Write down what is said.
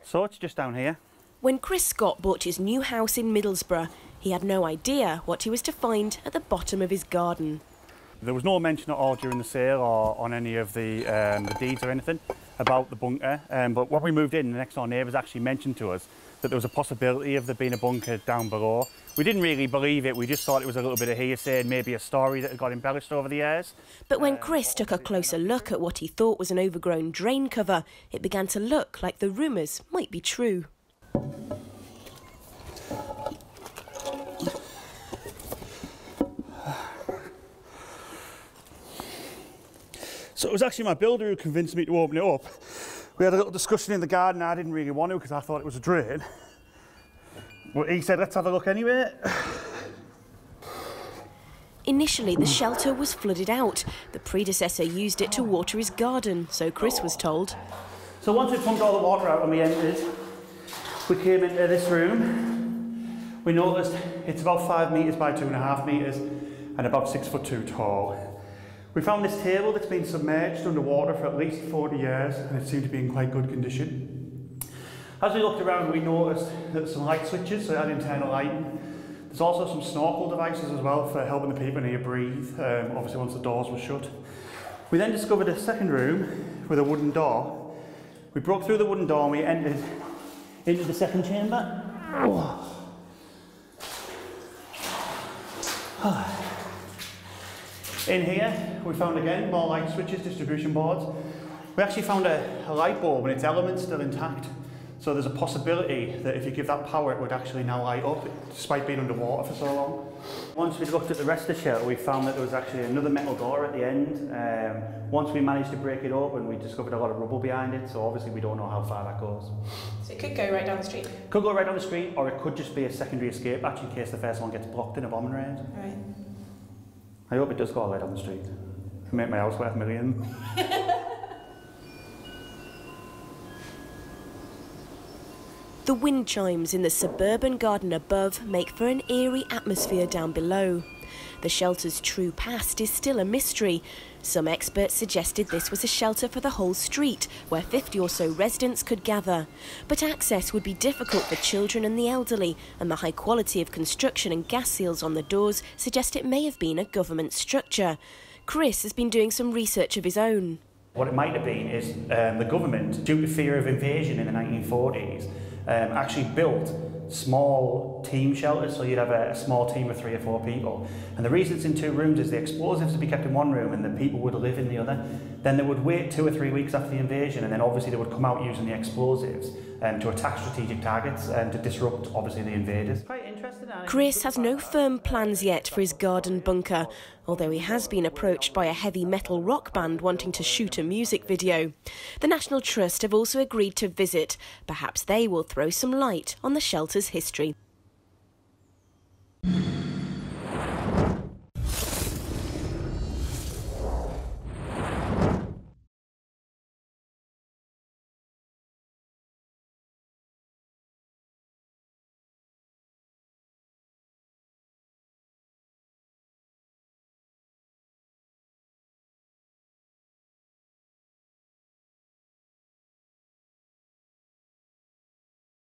So it's just down here. When Chris Scott bought his new house in Middlesbrough, he had no idea what he was to find at the bottom of his garden. There was no mention at all during the sale or on any of the deeds or anything about the bunker, but when we moved in, the next door neighbours actually mentioned to us that there was a possibility of there being a bunker down below. We didn't really believe it, we just thought it was a little bit of hearsay and maybe a story that had got embellished over the years. But when Chris took a closer look at what he thought was an overgrown drain cover, it began to look like the rumours might be true. So it was actually my builder who convinced me to open it up. We had a little discussion in the garden. I didn't really want to because I thought it was a drain. But he said, let's have a look anyway. Initially, the shelter was flooded out. The predecessor used it to water his garden, so Chris was told. So once we pumped all the water out and we entered, we came into this room. We noticed it's about 5 metres by 2.5 metres and about 6'2" tall. We found this table that's been submerged underwater for at least 40 years and it seemed to be in quite good condition. As we looked around, we noticed that there's some light switches, so it had internal lighting. There's also some snorkel devices as well for helping the people in here breathe, obviously once the doors were shut. We then discovered a second room with a wooden door. We broke through the wooden door and we entered into the second chamber. In here, we found again more light switches, distribution boards. We actually found a light bulb and its elements still intact. So there's a possibility that if you give that power, it would actually now light up, despite being underwater for so long. Once we looked at the rest of the shelter, we found that there was actually another metal door at the end. Once we managed to break it open, we discovered a lot of rubble behind it, so obviously we don't know how far that goes. So it could go right down the street? Could go right down the street, or it could just be a secondary escape hatch in case the first one gets blocked in a bombing raid. Right. I hope it does go right down the street. It'll make my house worth millions. The wind chimes in the suburban garden above make for an eerie atmosphere down below. The shelter's true past is still a mystery. Some experts suggested this was a shelter for the whole street, where 50 or so residents could gather. But access would be difficult for children and the elderly, and the high quality of construction and gas seals on the doors suggest it may have been a government structure. Chris has been doing some research of his own. What it might have been is the government, due to fear of invasion in the 1940s, actually built small team shelters, so you'd have a small team of 3 or 4 people. And the reason it's in 2 rooms is the explosives would be kept in one room and the people would live in the other. Then they would wait 2 or 3 weeks after the invasion, and then obviously they would come out using the explosives to attack strategic targets and to disrupt, obviously, the invaders. Quite interesting. Chris has no firm plans yet for his garden bunker, although he has been approached by a heavy metal rock band wanting to shoot a music video. The National Trust have also agreed to visit. Perhaps they will throw some light on the shelter's history.